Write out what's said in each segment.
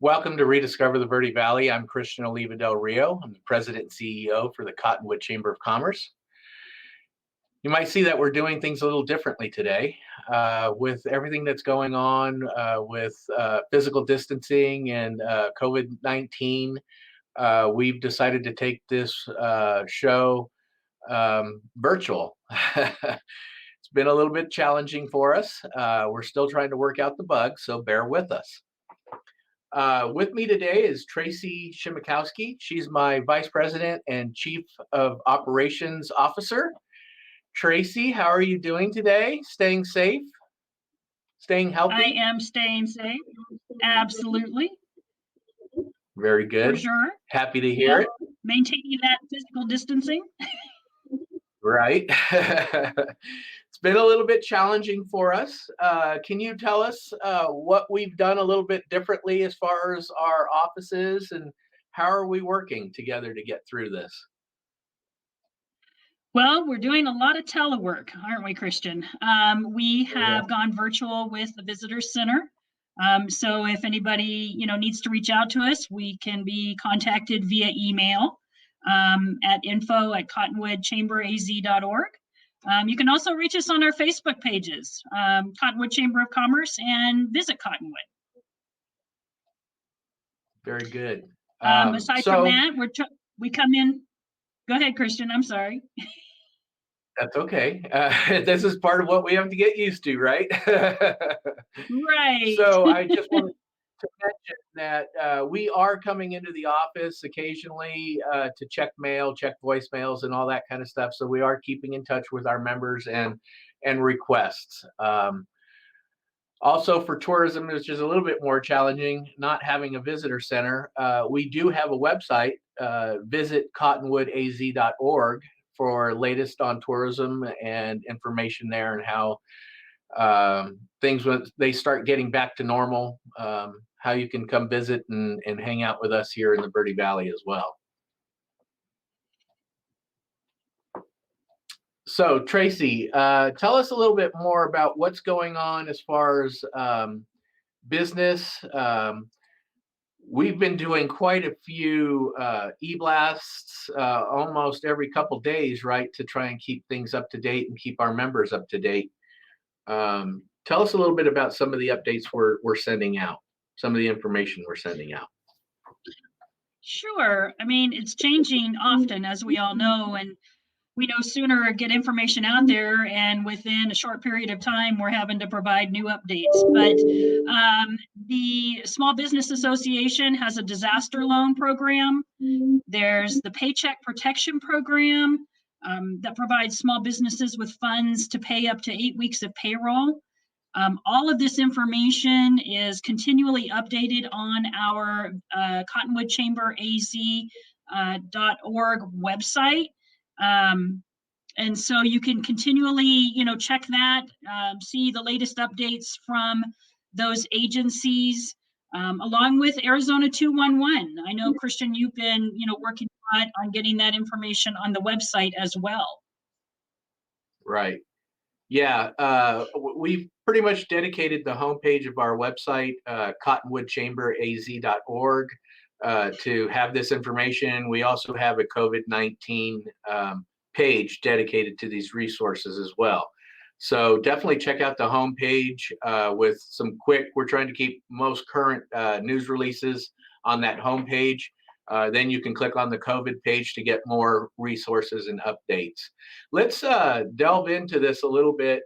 Welcome to Rediscover the Verde Valley. I'm Christian Oliva Del Rio. I'm the president and CEO for the Cottonwood Chamber of Commerce. You might see that we're doing things a little differently today. With everything that's going on with physical distancing and COVID-19, we've decided to take this show virtual. It's been a little bit challenging for us. We're still trying to work out the bugs, so bear with us. With me today is Tracey Shimikowski. She's my Vice President and Chief of Operations Officer. Tracey, how are you doing today? Staying safe? Staying healthy? I am staying safe. Absolutely. Very good. For sure. Happy to hear it. Maintaining that physical distancing. Right. It's been a little bit challenging for us. Can you tell us what we've done a little bit differently as far as our offices, and how are we working together to get through this? Well, we're doing a lot of telework, aren't we, Christian? We have gone virtual with the Visitor Center. So if anybody, needs to reach out to us, we can be contacted via email at info@cottonwoodchamberaz.org. You can also reach us on our Facebook pages, Cottonwood Chamber of Commerce and Visit Cottonwood. Very good. Aside from that, we come in. Go ahead, Christian. I'm sorry. That's okay. This is part of what we have to get used to, right? Right. So I just wanted to mention that we are coming into the office occasionally to check mail, check voicemails, and all that kind of stuff. So we are keeping in touch with our members and requests. Also for tourism, which is a little bit more challenging, not having a visitor center. We do have a website, visit cottonwoodaz.org for latest on tourism and information there, and how things when they start getting back to normal, how you can come visit and hang out with us here in the Verde Valley as well. So Tracey, tell us a little bit more about what's going on as far as business. We've been doing quite a few e-blasts almost every couple days, right, to try and keep things up to date and keep our members up to date. Tell us a little bit about some of the updates we're sending out, some of the information we're sending out. Sure. I mean, it's changing often, as we all know, and we no sooner get information out there, and within a short period of time, we're having to provide new updates. But the Small Business Association has a disaster loan program. There's the Paycheck Protection Program that provides small businesses with funds to pay up to 8 weeks of payroll. All of this information is continually updated on our cottonwoodchamberaz.org website. And so you can continually, check that, see the latest updates from those agencies, along with Arizona 211. I know, Christian, you've been, working on getting that information on the website as well. Right. Yeah. We've pretty much dedicated the homepage of our website, cottonwoodchamberaz.org, to have this information. We also have a COVID-19 page dedicated to these resources as well. So definitely check out the homepage with some we're trying to keep most current news releases on that homepage. Then you can click on the COVID page to get more resources and updates. Let's delve into this a little bit.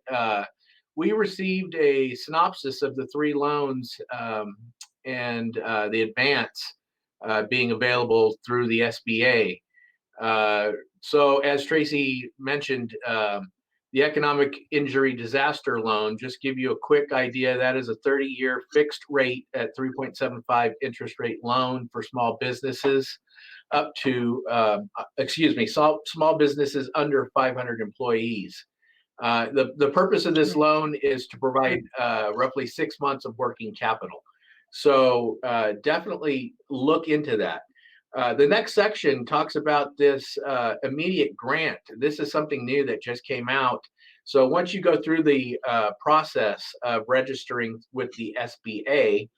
We received a synopsis of the 3 loans and the advance being available through the SBA. So as Tracey mentioned, the Economic Injury Disaster Loan, just give you a quick idea, that is a 30-year fixed rate at 3.75 interest rate loan for small businesses up to, small businesses under 500 employees. The purpose of this loan is to provide roughly 6 months of working capital. So definitely look into that. The next section talks about this immediate grant. This is something new that just came out. So once you go through the process of registering with the SBA,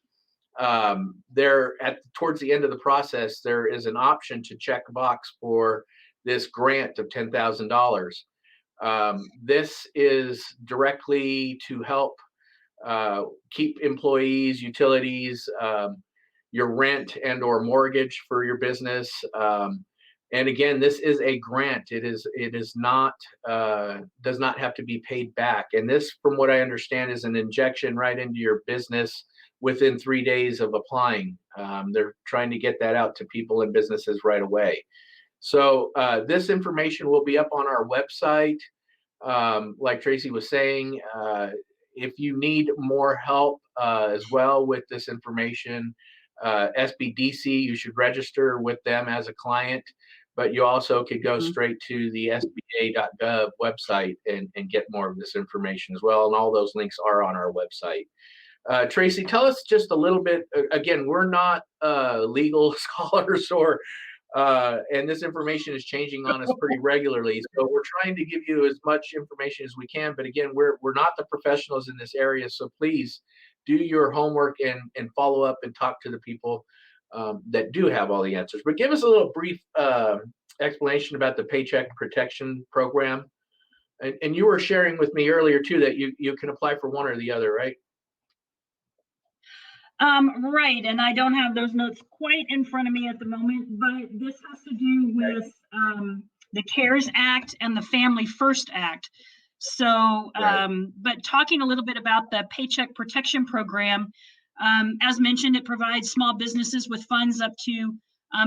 towards the end of the process, there is an option to check a box for this grant of $10,000. This is directly to help keep employees, utilities, your rent and or mortgage for your business. And again, this is a grant. It is not does not have to be paid back. And this, from what I understand, is an injection right into your business within 3 days of applying. They're trying to get that out to people and businesses right away. So this information will be up on our website. Like Tracey was saying, if you need more help as well with this information, SBDC, you should register with them as a client, but you also could go straight to the sba.gov website and get more of this information as well. And all those links are on our website. Tracey, tell us just a little bit. Again, we're not legal scholars, and this information is changing on us pretty regularly. So we're trying to give you as much information as we can. But again, we're not the professionals in this area. So please do your homework and follow up and talk to the people that do have all the answers. But give us a little brief explanation about the Paycheck Protection Program. And you were sharing with me earlier too that you can apply for one or the other, right? Right, and I don't have those notes quite in front of me at the moment, but this has to do with the CARES Act and the Family First Act. So, but talking a little bit about the Paycheck Protection Program, as mentioned, it provides small businesses with funds up to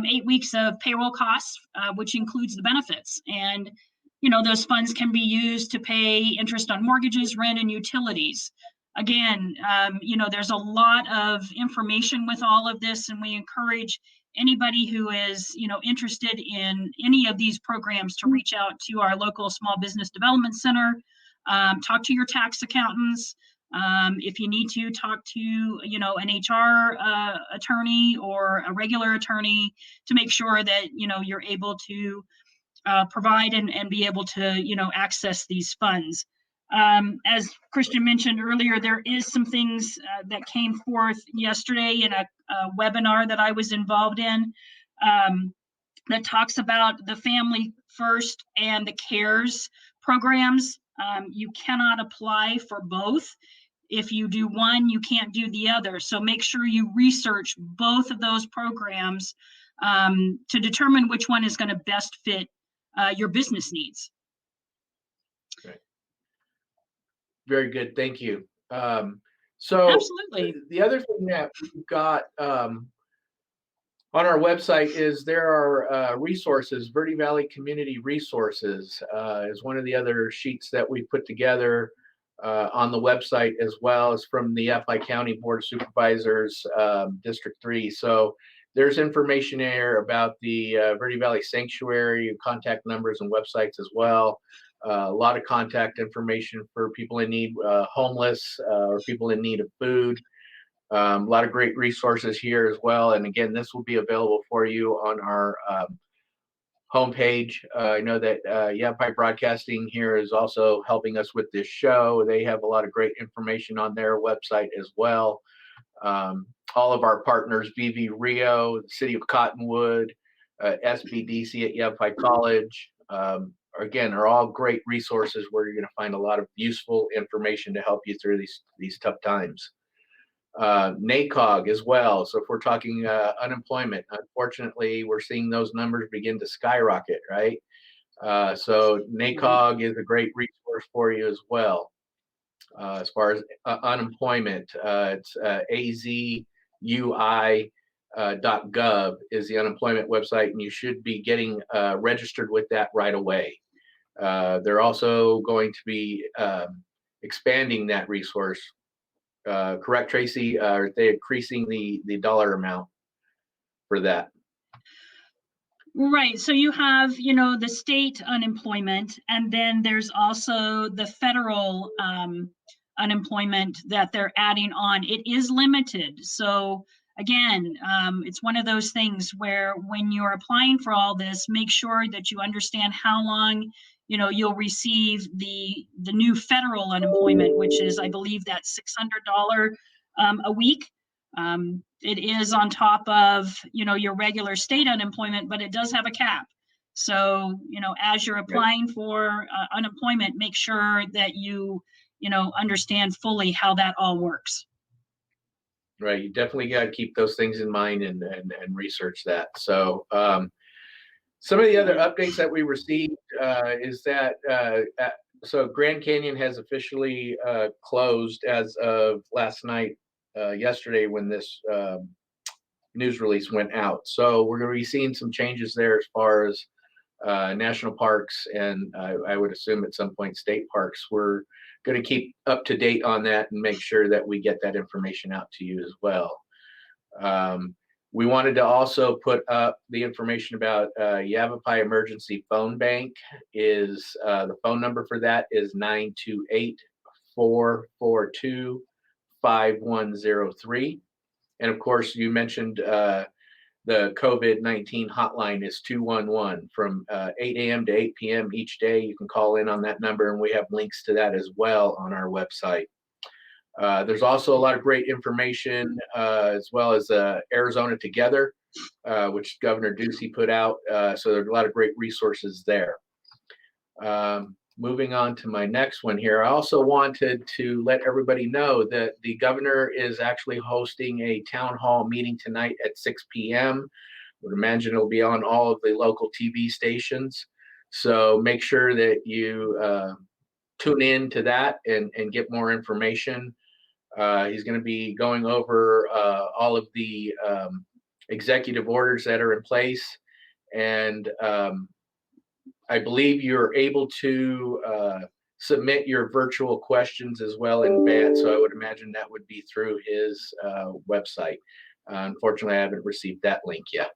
8 weeks of payroll costs, which includes the benefits. And, you know, those funds can be used to pay interest on mortgages, rent, and utilities. Again, you know, there's a lot of information with all of this, and we encourage anybody who is, you know, interested in any of these programs to reach out to our local small business development center, talk to your tax accountants. If you need to talk to, you know, an HR attorney or a regular attorney to make sure that, you know, you're able to provide and be able to, you know, access these funds. As Christian mentioned earlier, there is some things that came forth yesterday in a webinar that I was involved in that talks about the Family First and the CARES programs. You cannot apply for both. If you do one, you can't do the other. So make sure you research both of those programs to determine which one is going to best fit your business needs. Right. Very good. Thank you. So absolutely. The other thing that we've got on our website is there are resources. Verde Valley Community Resources is one of the other sheets that we put together on the website, as well as from the FI County Board of Supervisors, District 3. So there's information there about the Verde Valley Sanctuary, contact numbers and websites as well. A lot of contact information for people in need, homeless, or people in need of food. A lot of great resources here as well. And again, this will be available for you on our homepage. I know that Yavapai Broadcasting here is also helping us with this show. They have a lot of great information on their website as well. All of our partners, VV Rio, the City of Cottonwood, SBDC at Yavapai College, again, are all great resources where you're going to find a lot of useful information to help you through these tough times. NACOG as well. So if we're talking unemployment, unfortunately, we're seeing those numbers begin to skyrocket, right? So NACOG is a great resource for you as well. As far as unemployment, it's azui.gov is the unemployment website, and you should be getting registered with that right away. They're also going to be expanding that resource. Correct, Tracey? Are they increasing the dollar amount for that? Right. So you have, you know, the state unemployment, and then there's also the federal unemployment that they're adding on. It is limited. So again, it's one of those things where when you're applying for all this, make sure that you understand how long, you know, you'll receive the new federal unemployment, which is, I believe, that's $600 a week. It is on top of, your regular state unemployment, but it does have a cap. So, as you're applying for unemployment, make sure that you understand fully how that all works. Right. You definitely got to keep those things in mind and research that. So, some of the other updates that we received is that so Grand Canyon has officially closed as of last night, yesterday when this news release went out. So we're going to be seeing some changes there as far as national parks, and I would assume at some point state parks. We're going to keep up to date on that and make sure that we get that information out to you as well. We wanted to also put up the information about Yavapai Emergency Phone Bank. Is the phone number for that is 928-442-5103. And of course, you mentioned the COVID-19 hotline is 211 from 8 a.m. to 8 p.m. each day. You can call in on that number, and we have links to that as well on our website. There's also a lot of great information, as well as Arizona Together, which Governor Ducey put out. So there's a lot of great resources there. Moving on to my next one here, I also wanted to let everybody know that the governor is actually hosting a town hall meeting tonight at 6 p.m. I would imagine it'll be on all of the local TV stations. So make sure that you tune in to that and get more information. He's going to be going over all of the executive orders that are in place. And I believe you're able to submit your virtual questions as well in advance. So I would imagine that would be through his website. Unfortunately, I haven't received that link yet.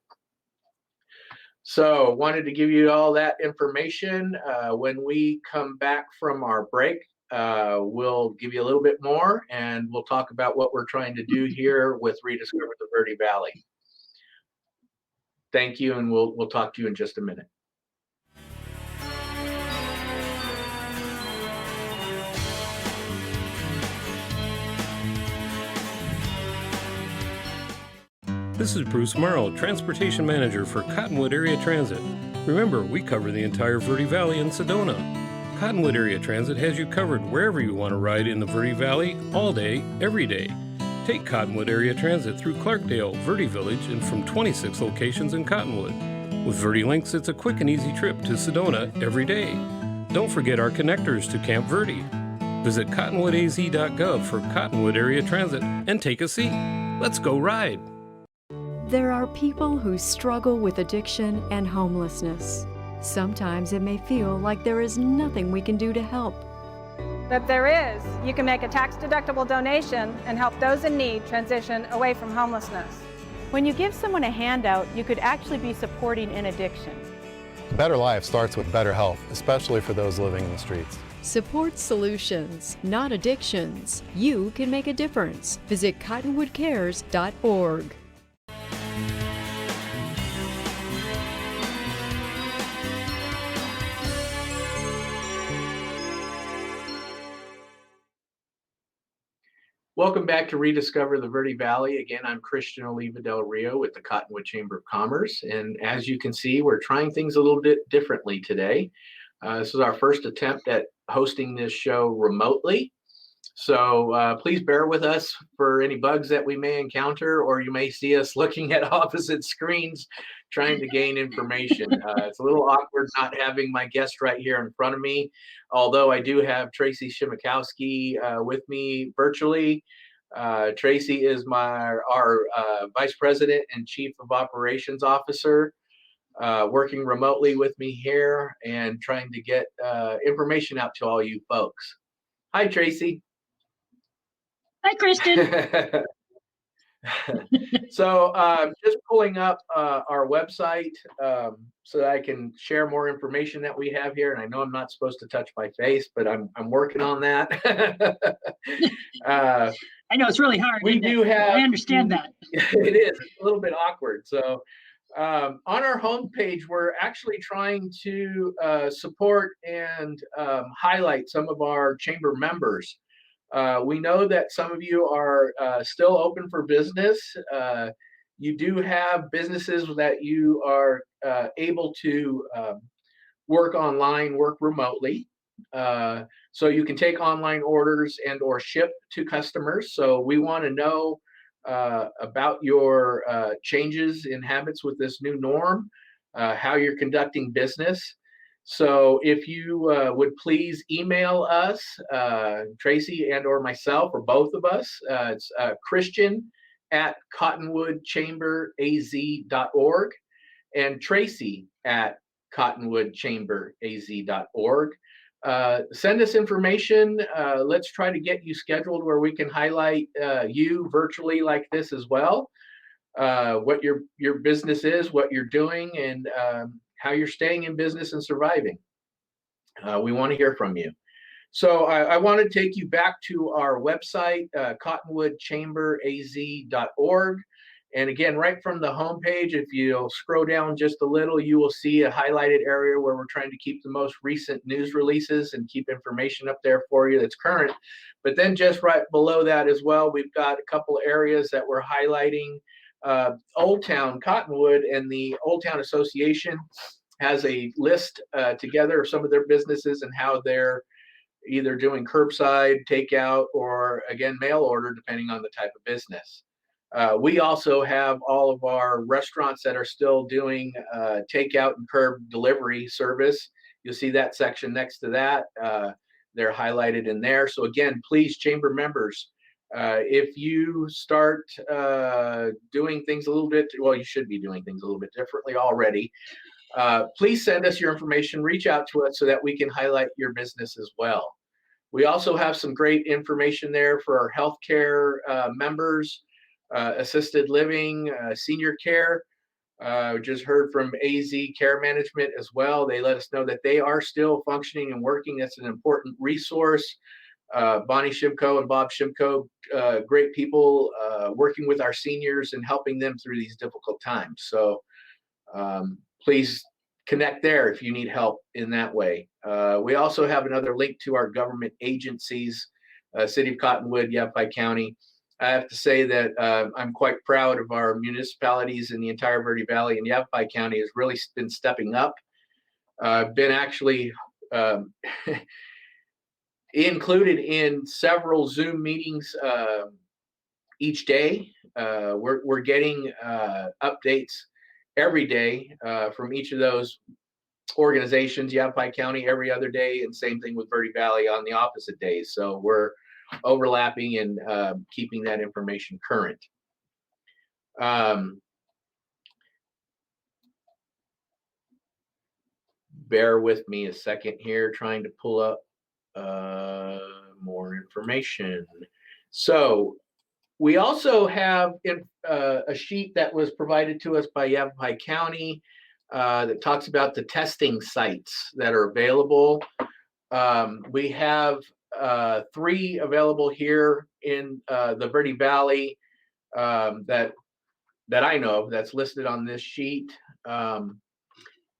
So wanted to give you all that information. When we come back from our break, we'll give you a little bit more, and we'll talk about what we're trying to do here with Rediscover the Verde Valley. Thank you, and we'll talk to you in just a minute. This is Bruce Morrow, Transportation Manager for Cottonwood Area Transit. Remember, we cover the entire Verde Valley and Sedona. Cottonwood Area Transit has you covered wherever you want to ride in the Verde Valley, all day, every day. Take Cottonwood Area Transit through Clarkdale, Verde Village, and from 26 locations in Cottonwood. With Verde Links, it's a quick and easy trip to Sedona every day. Don't forget our connectors to Camp Verde. Visit cottonwoodaz.gov for Cottonwood Area Transit and take a seat. Let's go ride. There are people who struggle with addiction and homelessness. Sometimes it may feel like there is nothing we can do to help. But there is. You can make a tax-deductible donation and help those in need transition away from homelessness. When you give someone a handout, you could actually be supporting an addiction. A better life starts with better health, especially for those living in the streets. Support solutions, not addictions. You can make a difference. Visit cottonwoodcares.org. Welcome back to Rediscover the Verde Valley. Again, I'm Christian Oliva Del Rio with the Cottonwood Chamber of Commerce. And as you can see, we're trying things a little bit differently today. This is our first attempt at hosting this show remotely. So please bear with us for any bugs that we may encounter, or you may see us looking at opposite screens trying to gain information. It's a little awkward not having my guest right here in front of me, although I do have Tracey Shimikowski with me virtually. Tracey is our Vice President and Chief of Operations Officer, working remotely with me here and trying to get information out to all you folks. Hi, Tracey. Hi, Kristen. So just pulling up our website so that I can share more information that we have here. And I know I'm not supposed to touch my face, but I'm working on that. I know it's really hard. We do have. I understand that. It is. It's a little bit awkward. So on our homepage, we're actually trying to support and highlight some of our chamber members. We know that some of you are still open for business. You do have businesses that you are able to work online, work remotely. So you can take online orders and or ship to customers. So we want to know about your changes in habits with this new norm, how you're conducting business. So if you would please email us, Tracey and or myself, or both of us. It's Christian@cottonwoodchamberaz.org and Tracey@cottonwoodchamberaz.org. Send us information. Let's try to get you scheduled where we can highlight you virtually like this as well. What your business is, what you're doing, and how you're staying in business and surviving. We want to hear from you. So I want to take you back to our website, cottonwoodchamberaz.org. And again, right from the homepage, if you'll scroll down just a little, you will see a highlighted area where we're trying to keep the most recent news releases and keep information up there for you that's current. But then just right below that as well, we've got a couple areas that we're highlighting. Old Town Cottonwood and the Old Town Association has a list together of some of their businesses and how they're either doing curbside, takeout, or again, mail order, depending on the type of business. We also have all of our restaurants that are still doing takeout and curb delivery service. You'll see that section next to that. They're highlighted in there. So again, please, chamber members, if you start doing things a little bit, well, you should be doing things a little bit differently already. Please send us your information, reach out to us so that we can highlight your business as well. We also have some great information there for our healthcare members, assisted living, senior care. Just heard from AZ Care Management as well. They let us know that they are still functioning and working. That's an important resource. Bonnie Shimko and Bob Shimko, great people working with our seniors and helping them through these difficult times. So please connect there if you need help in that way. We also have another link to our government agencies, City of Cottonwood, Yavapai County. I have to say that I'm quite proud of our municipalities in the entire Verde Valley, and Yavapai County has really been stepping up. Been actually included in several Zoom meetings each day. We're getting updates every day from each of those organizations, Yavapai County every other day, and same thing with Verde Valley on the opposite days. So we're overlapping and keeping that information current. Bear with me a second here, trying to pull up more information. So we also have a sheet that was provided to us by Yavapai County that talks about the testing sites that are available. We have 3 available here in the Verde Valley that I know of, that's listed on this sheet.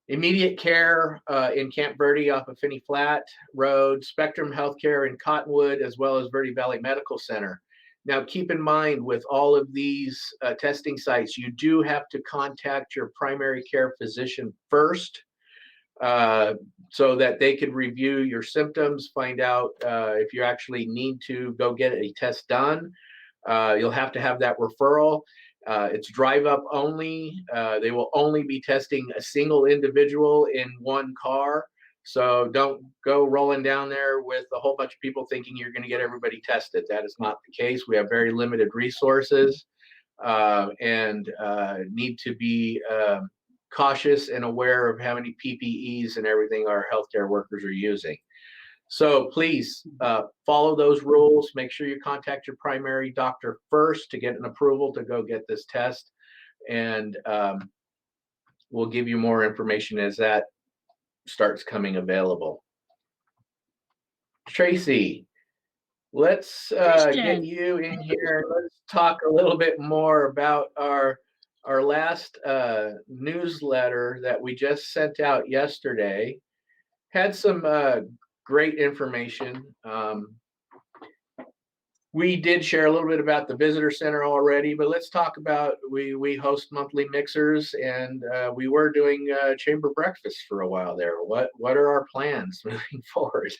Immediate Care in Camp Verde off of Finney Flat Road, Spectrum Healthcare in Cottonwood, as well as Verde Valley Medical Center. Now, keep in mind with all of these testing sites, you do have to contact your primary care physician first so that they could review your symptoms, find out if you actually need to go get a test done. You'll have to have that referral. It's drive up only. They will only be testing a single individual in one car. So don't go rolling down there with a whole bunch of people thinking you're going to get everybody tested. That is not the case. We have very limited resources and need to be cautious and aware of how many PPEs and everything our healthcare workers are using. So please follow those rules. Make sure you contact your primary doctor first to get an approval to go get this test. And we'll give you more information as that starts coming available. Tracey, let's get you in here. Let's talk a little bit more about our last newsletter that we just sent out yesterday. Had some great information. We did share a little bit about the visitor center already, but let's talk about, we host monthly mixers, and we were doing chamber breakfast for a while there. What are our plans moving forward?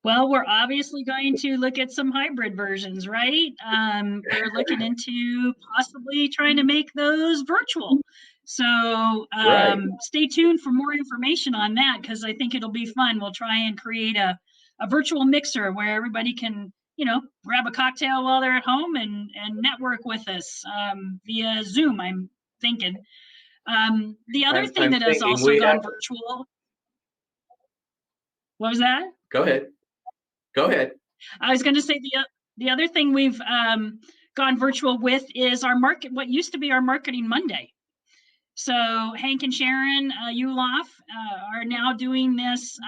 Well, we're obviously going to look at some hybrid versions, right? We're looking into possibly trying to make those virtual. So Right. stay tuned for more information on that, because I think it'll be fun. We'll try and create a virtual mixer where everybody can, grab a cocktail while they're at home and network with us via Zoom, I'm thinking. The other thing I'm that has thinking also we gone have, virtual, what was that? go ahead. Go ahead. I was going to say the other thing we've gone virtual with is our what used to be our Marketing Monday. So Hank and Sharon Ulof are now doing this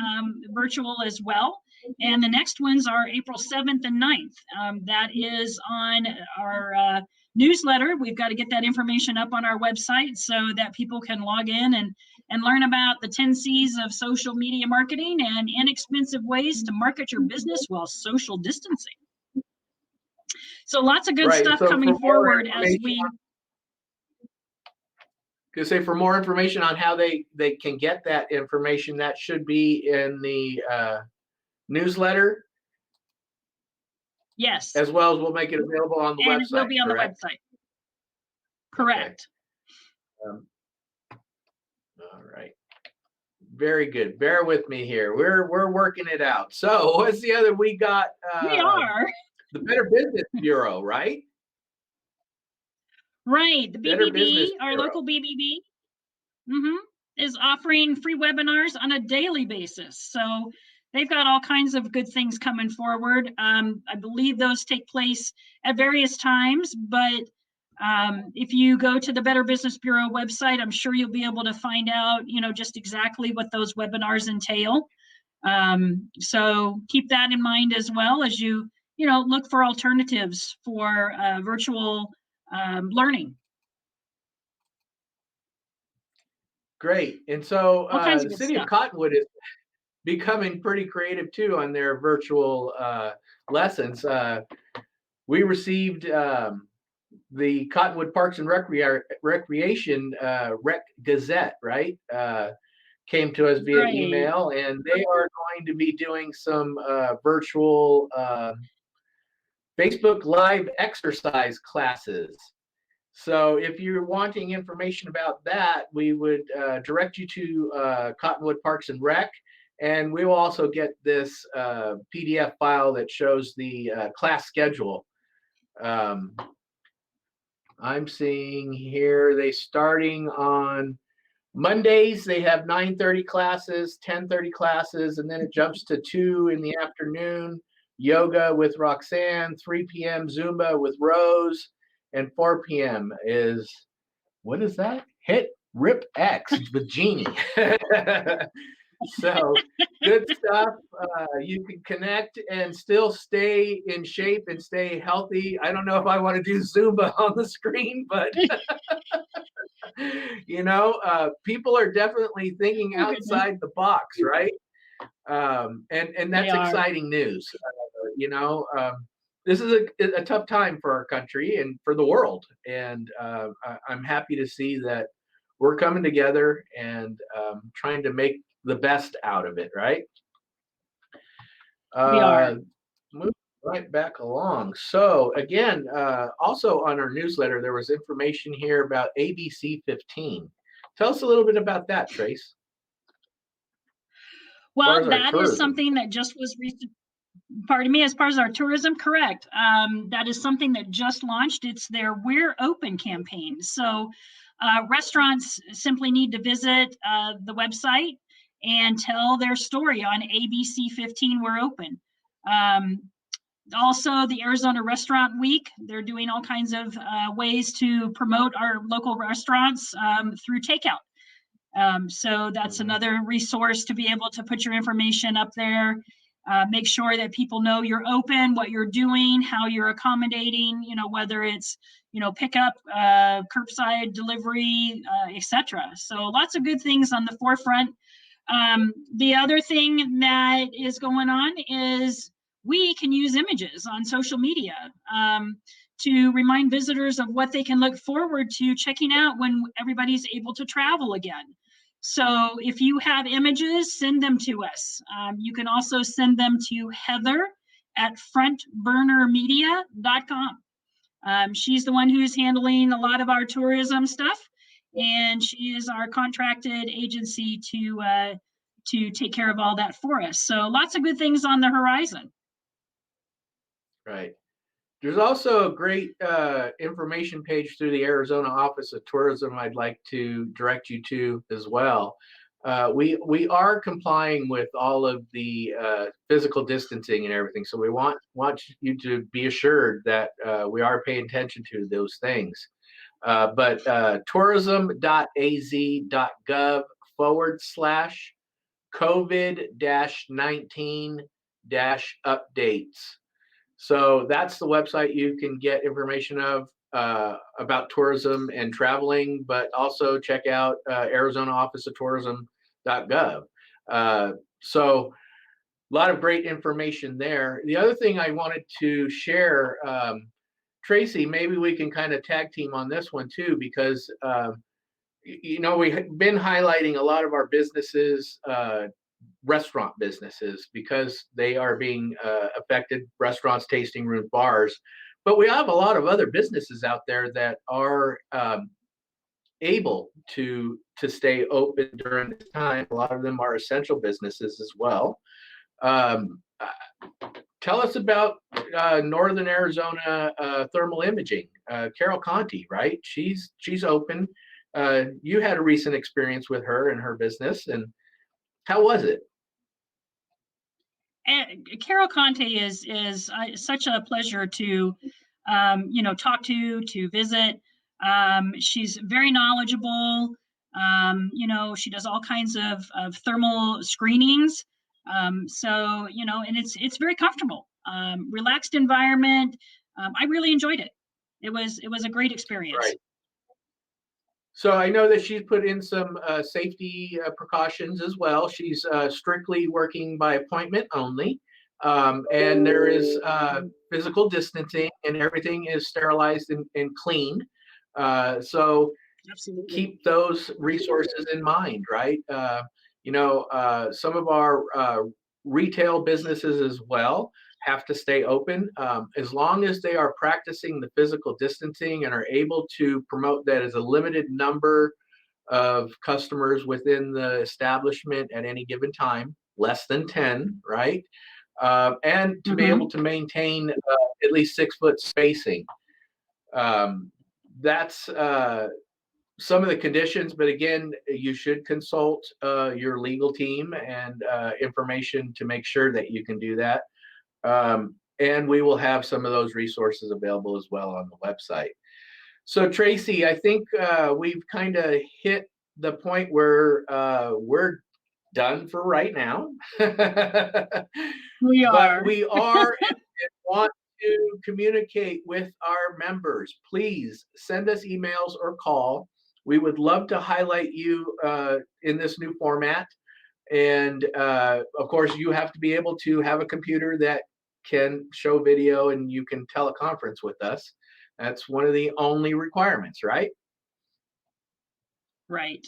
virtual as well. And the next ones are April 7th and 9th. That is on our newsletter. We've got to get that information up on our website so that people can log in and learn about the 10 C's of social media marketing and inexpensive ways to market your business while social distancing. So lots of good Right. stuff So coming forward as we. Say for more information on how they can get that information, that should be in the newsletter. Yes. As well as we'll make it available on the website. And it will be on correct? the website. Correct. Okay. All right. Very good. Bear with me here. We're working it out. So what's the other we got? We are. The Better Business Bureau, right? Right. The Better Business BBB, our Bureau. local BBB, is offering free webinars on a daily basis. So they've got all kinds of good things coming forward. I believe those take place at various times, but if you go to the Better Business Bureau website, I'm sure you'll be able to find out, just exactly what those webinars entail. So keep that in mind as well as you look for alternatives for virtual learning. Great. And so the city stuff. of Cottonwood is becoming pretty creative too on their virtual lessons. We received the Cottonwood Parks and Recreation Rec Gazette, right? Came to us via email, and they are going to be doing some virtual Facebook Live exercise classes. So if you're wanting information about that, we would direct you to Cottonwood Parks and Rec, and we will also get this PDF file that shows the class schedule. I'm seeing here they starting on Mondays, they have 9:30 classes, 10:30 classes, and then it jumps to 2 in the afternoon, yoga with Roxanne, 3 p.m. Zumba with Rose, and 4 p.m. is, what is that? Hit Rip X with Jeannie. So good stuff. You can connect and still stay in shape and stay healthy. I don't know if I want to do Zumba on the screen, but people are definitely thinking outside the box, right? And that's exciting news. This is a tough time for our country and for the world. And I'm happy to see that we're coming together and trying to make the best out of it, right? We are. Move right back along. So again, also on our newsletter, there was information here about ABC 15. Tell us a little bit about that, Trace. Well, that is something that just was recent. Pardon me, as far as our tourism, correct. That is something that just launched. It's their We're Open campaign. So restaurants simply need to visit the website and tell their story on ABC 15 We're Open. Also, the Arizona Restaurant Week, they're doing all kinds of ways to promote our local restaurants through takeout. So that's another resource to be able to put your information up there. Make sure that people know you're open, what you're doing, how you're accommodating, whether it's, pickup, curbside delivery, etc. So lots of good things on the forefront. The other thing that is going on is we can use images on social media to remind visitors of what they can look forward to checking out when everybody's able to travel again. So if you have images, send them to us. You can also send them to Heather at frontburnermedia.com. She's the one who's handling a lot of our tourism stuff, and she is our contracted agency to take care of all that for us. So lots of good things on the horizon. Right. There's also a great information page through the Arizona Office of Tourism I'd like to direct you to as well. We are complying with all of the physical distancing and everything, so we want you to be assured that we are paying attention to those things. But tourism.az.gov/COVID-19-updates. So that's the website you can get information of about tourism and traveling, but also check out Arizona Office of Tourism.gov. So a lot of great information there. The other thing I wanted to share, Tracey, maybe we can kind of tag team on this one too, because we've been highlighting a lot of our businesses, restaurant businesses, because they are being affected, restaurants, tasting rooms, bars. But we have a lot of other businesses out there that are able to stay open during this time. A lot of them are essential businesses as well. Tell us about Northern Arizona Thermal Imaging. Carol Conti, right? She's open. You had a recent experience with her and her business, and how was it? And Carol Conte is such a pleasure to talk to visit. She's very knowledgeable. She does all kinds of thermal screenings. And it's very comfortable, relaxed environment. I really enjoyed it. It was a great experience. Right. So I know that she's put in some safety precautions as well. She's strictly working by appointment only. And there is physical distancing, and everything is sterilized and cleaned. So Absolutely. keep those resources in mind, right? Some of our retail businesses as well have to stay open, as long as they are practicing the physical distancing and are able to promote that as a limited number of customers within the establishment at any given time, less than 10, right? And to be able to maintain at least 6-foot spacing. That's some of the conditions, but again, you should consult your legal team and information to make sure that you can do that. And we will have some of those resources available as well on the website. So Tracey, I think we've kind of hit the point where we're done for right now. We are. But we are and want to communicate with our members. Please send us emails or call. We would love to highlight you in this new format. And of course, you have to be able to have a computer that can show video and you can teleconference with us. That's one of the only requirements, right? Right.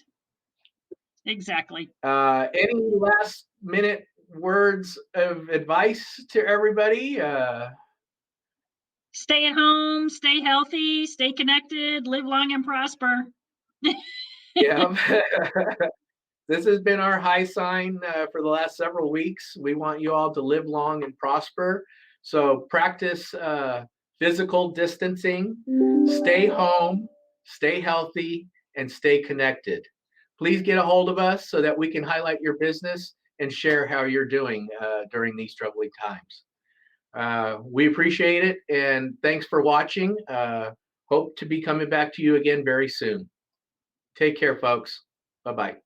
Exactly. Any last minute words of advice to everybody? Stay at home, stay healthy, stay connected, live long and prosper. Yeah. This has been our high sign for the last several weeks. We want you all to live long and prosper. So practice physical distancing, stay home, stay healthy, and stay connected. Please get a hold of us so that we can highlight your business and share how you're doing during these troubling times. We appreciate it, and thanks for watching. Hope to be coming back to you again very soon. Take care, folks. Bye-bye.